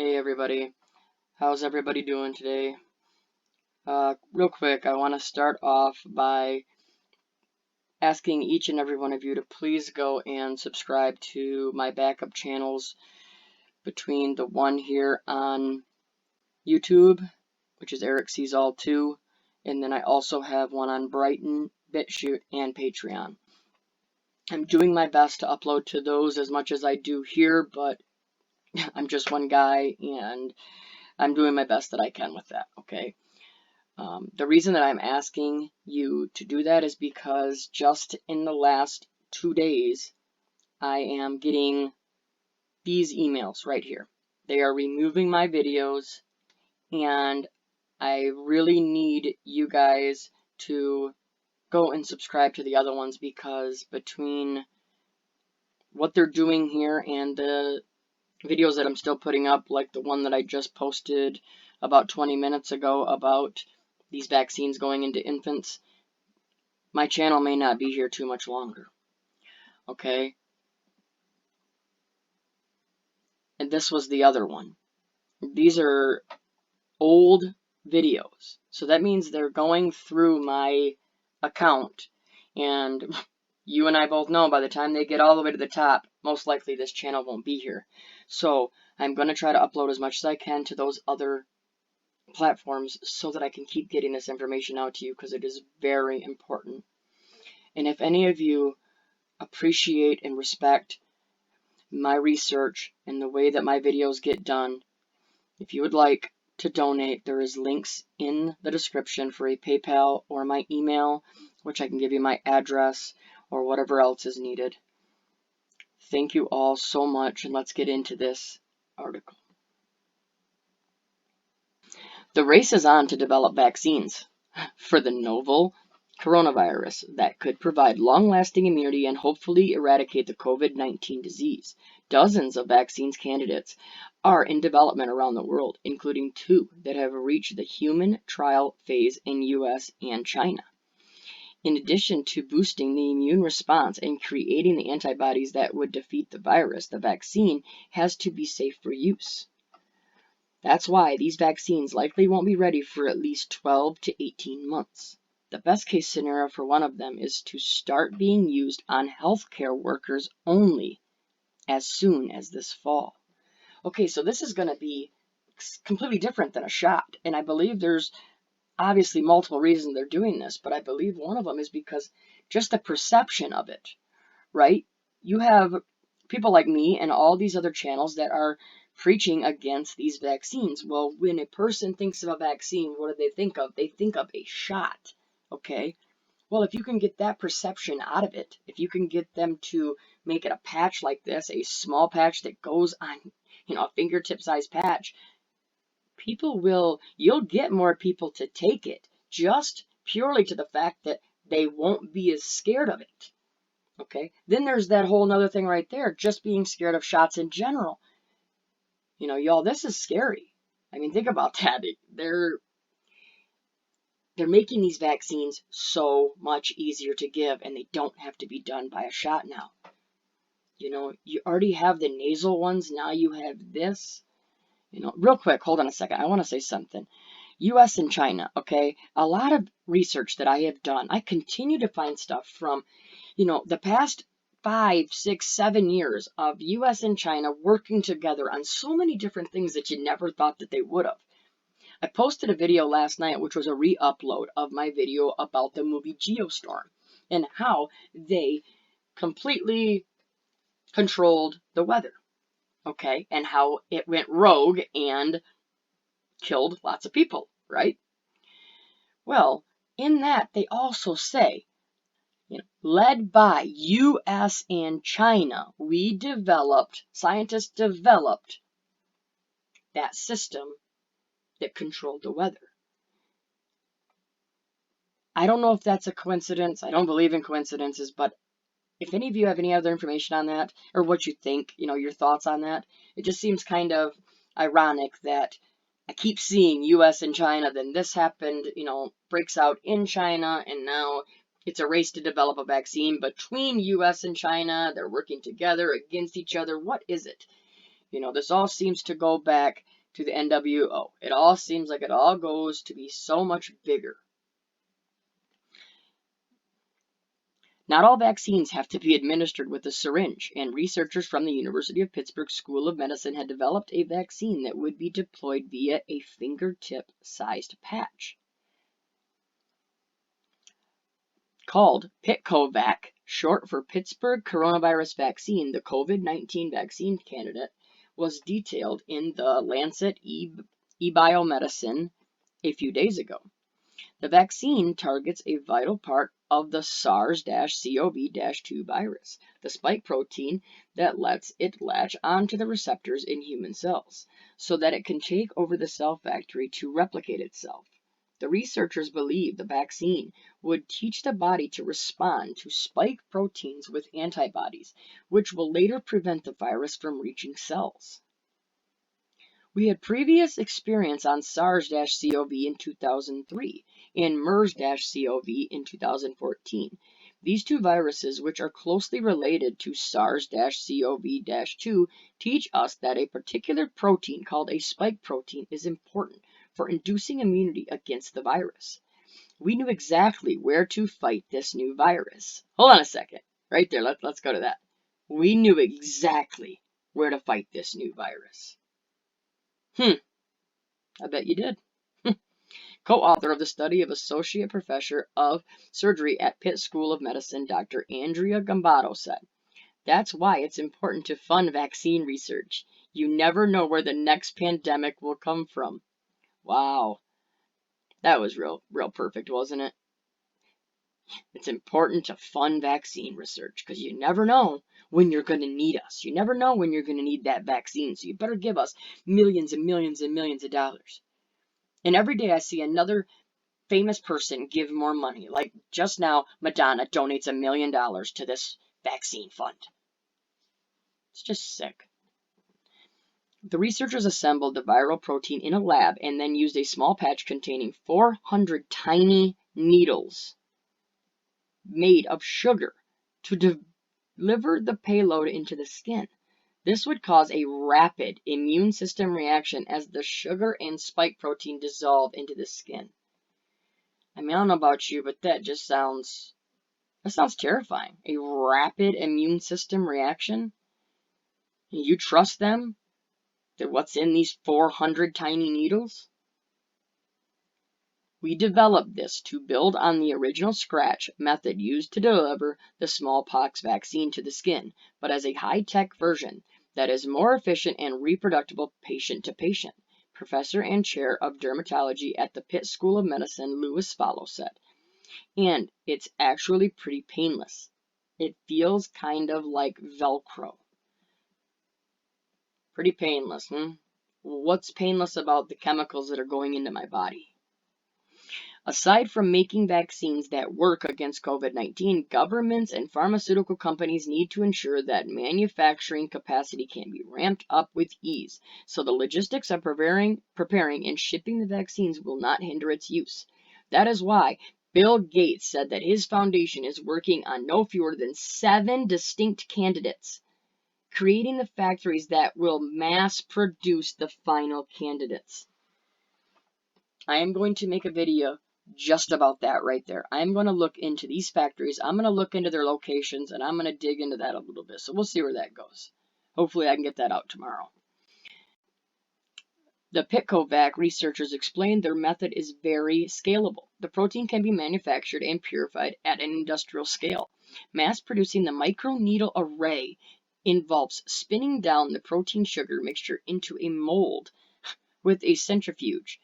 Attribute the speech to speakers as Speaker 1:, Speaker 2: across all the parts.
Speaker 1: Hey everybody, how's everybody doing today? Real quick, I want to start off by asking each and every one of you to please go and subscribe to my backup channels between the one here on YouTube, which is ErikSeesAll 2, and then I also have one on BRIGHTEON, BITCHUTE, and Patreon. I'm doing my best to upload to those as much as I do here, but I'm just one guy, and I'm doing my best that I can with that, okay? The reason that I'm asking you to do that is because just in the last 2 days, I am getting these emails right here. They are removing my videos, and I really need you guys to go and subscribe to the other ones, because between what they're doing here and the videos that I'm still putting up, like the one that I just posted about 20 minutes ago about these vaccines going into infants, my channel may not be here too much longer. Okay? And this was the other one. These are old videos. So that means they're going through my account, and you and I both know by the time they get all the way to the top, most likely this channel won't be here. So I'm going to try to upload as much as I can to those other platforms so that I can keep getting this information out to you, because it is very important. And if any of you appreciate and respect my research and the way that my videos get done, if you would like to donate, there is links in the description for a PayPal or my email, which I can give you my address or whatever else is needed. Thank you all so much, and let's get into this article. The race is on to develop vaccines for the novel coronavirus that could provide long-lasting immunity and hopefully eradicate the COVID-19 disease. Dozens of vaccines candidates are in development around the world, including 2 that have reached the human trial phase in US and China. In addition to boosting the immune response and creating the antibodies that would defeat the virus, the vaccine has to be safe for use. That's why these vaccines likely won't be ready for at least 12 to 18 months. The best case scenario for one of them is to start being used on healthcare workers only as soon as this fall. Okay, so this is going to be completely different than a shot, and I believe there's obviously multiple reasons they're doing this, but I believe one of them is because just the perception of it, right? You have people like me and all these other channels that are preaching against these vaccines. Well, when a person thinks of a vaccine, what do they think of? They think of a shot, okay? Well, if you can get that perception out of it, if you can get them to make it a patch like this, a small patch that goes on, a fingertip-sized patch, you'll get more people to take it, just purely to the fact that they won't be as scared of it. Okay, then there's that whole nother thing right there, just being scared of shots in general. Y'all, this is scary. I mean, think about that. They're making these vaccines so much easier to give, and they don't have to be done by a shot now. You already have the nasal ones, now you have this. Real quick, hold on a second. I want to say something. US and China, okay? A lot of research that I have done, I continue to find stuff from, the past 5, 6, 7 years of US and China working together on so many different things that you never thought that they would have. I posted a video last night, which was a re-upload of my video about the movie Geostorm and how they completely controlled the weather, okay? And how it went rogue and killed lots of people, right? Well, in that, they also say, led by US and China, scientists developed that system that controlled the weather. I don't know if that's a coincidence. I don't believe in coincidences, but if any of you have any other information on that, or what you think, your thoughts on that, it just seems kind of ironic that I keep seeing US and China, then this happened, breaks out in China, and now it's a race to develop a vaccine between US and China. They're working together against each other. What is it? This all seems to go back to the NWO. It all seems like it all goes to be so much bigger. Not all vaccines have to be administered with a syringe, and researchers from the University of Pittsburgh School of Medicine had developed a vaccine that would be deployed via a fingertip-sized patch. Called PITCOVAC, short for Pittsburgh Coronavirus Vaccine, the COVID-19 vaccine candidate was detailed in the Lancet eBiomedicine a few days ago. The vaccine targets a vital part of the SARS-CoV-2 virus, the spike protein that lets it latch onto the receptors in human cells, so that it can take over the cell factory to replicate itself. The researchers believe the vaccine would teach the body to respond to spike proteins with antibodies, which will later prevent the virus from reaching cells. We had previous experience on SARS-CoV in 2003 and MERS-CoV in 2014. These two viruses, which are closely related to SARS-CoV-2, teach us that a particular protein called a spike protein is important for inducing immunity against the virus. We knew exactly where to fight this new virus. Hold on a second. Right there, let's go to that. We knew exactly where to fight this new virus. I bet you did. Co-author of the study of Associate Professor of Surgery at Pitt School of Medicine, Dr. Andrea Gambato said, "That's why it's important to fund vaccine research. You never know where the next pandemic will come from." Wow. That was real perfect, wasn't it? It's important to fund vaccine research because you never know when you're going to need us. You never know when you're going to need that vaccine. So you better give us millions and millions and millions of dollars. And every day I see another famous person give more money. Like just now, Madonna donates $1 million to this vaccine fund. It's just sick. The researchers assembled the viral protein in a lab and then used a small patch containing 400 tiny needles made of sugar to deliver the payload into the skin. This would cause a rapid immune system reaction as the sugar and spike protein dissolve into the skin. I mean, I don't know about you, but that sounds terrifying. A rapid immune system reaction? You trust them? That what's in these 400 tiny needles? We developed this to build on the original scratch method used to deliver the smallpox vaccine to the skin, but as a high-tech version that is more efficient and reproducible patient to patient. Professor and Chair of Dermatology at the Pitt School of Medicine, Louis Follow said. And it's actually pretty painless. It feels kind of like Velcro. Pretty painless, What's painless about the chemicals that are going into my body? Aside from making vaccines that work against COVID-19, governments and pharmaceutical companies need to ensure that manufacturing capacity can be ramped up with ease, so the logistics of preparing and shipping the vaccines will not hinder its use. That is why Bill Gates said that his foundation is working on no fewer than 7 distinct candidates, creating the factories that will mass produce the final candidates. I am going to make a video just about that right there. I'm going to look into these factories. I'm going to look into their locations, and I'm going to dig into that a little bit. So we'll see where that goes. Hopefully I can get that out tomorrow. The PITCOVAC researchers explained their method is very scalable. The protein can be manufactured and purified at an industrial scale. Mass producing the microneedle array involves spinning down the protein sugar mixture into a mold with a centrifuge.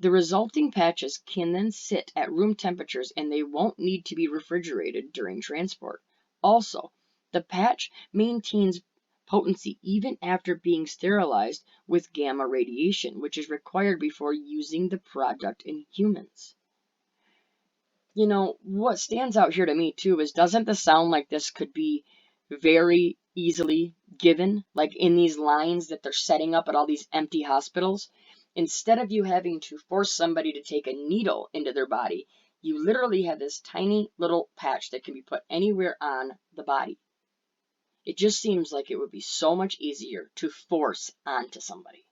Speaker 1: The resulting patches can then sit at room temperatures and they won't need to be refrigerated during transport. Also, the patch maintains potency even after being sterilized with gamma radiation, which is required before using the product in humans. You know, what stands out here to me too is, doesn't this sound like this could be very easily given, like in these lines that they're setting up at all these empty hospitals? Instead of you having to force somebody to take a needle into their body, you literally have this tiny little patch that can be put anywhere on the body. It just seems like it would be so much easier to force onto somebody.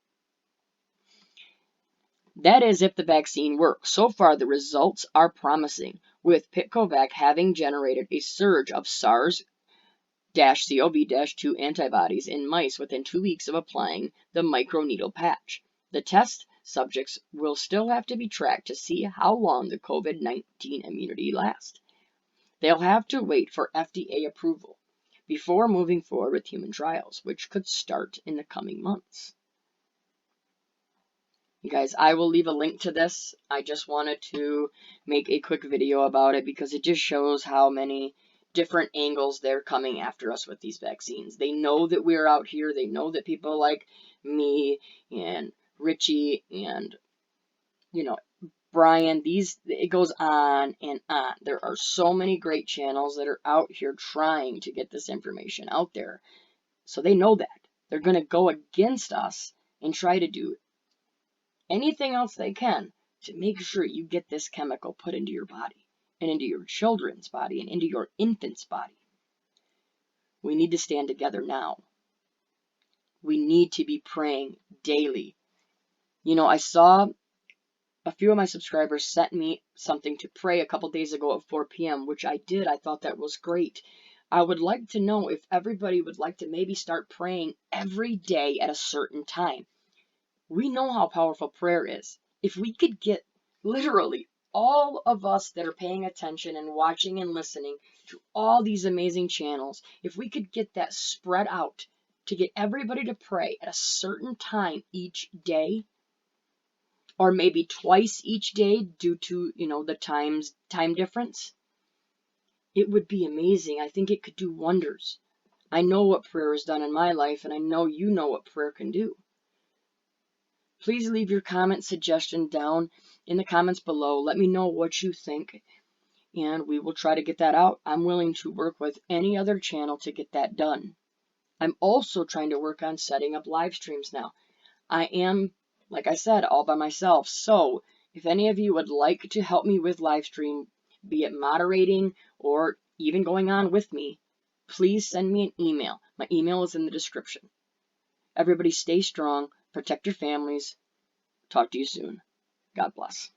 Speaker 1: That is if the vaccine works. So far, the results are promising, with Pitcovac having generated a surge of SARS-CoV-2 antibodies in mice within 2 weeks of applying the microneedle patch. The test subjects will still have to be tracked to see how long the COVID-19 immunity lasts. They'll have to wait for FDA approval before moving forward with human trials, which could start in the coming months. You guys, I will leave a link to this. I just wanted to make a quick video about it because it just shows how many different angles they're coming after us with these vaccines. They know that we're out here. They know that people like me and Richie and, Brian, it goes on and on. There are so many great channels that are out here trying to get this information out there. So they know that. They're going to go against us and try to do anything else they can to make sure you get this chemical put into your body and into your children's body and into your infant's body. We need to stand together now. We need to be praying daily. I saw a few of my subscribers sent me something to pray a couple days ago at 4 p.m., which I did. I thought that was great. I would like to know if everybody would like to maybe start praying every day at a certain time. We know how powerful prayer is. If we could get literally all of us that are paying attention and watching and listening to all these amazing channels, if we could get that spread out to get everybody to pray at a certain time each day, or maybe twice each day due to, the time difference, it would be amazing. I think it could do wonders. I know what prayer has done in my life, and I know you know what prayer can do. Please leave your comment suggestion down in the comments below. Let me know what you think, and we will try to get that out. I'm willing to work with any other channel to get that done. I'm also trying to work on setting up live streams now. I am, like I said, all by myself. So if any of you would like to help me with live stream, be it moderating or even going on with me, please send me an email. My email is in the description. Everybody stay strong, protect your families. Talk to you soon. God bless.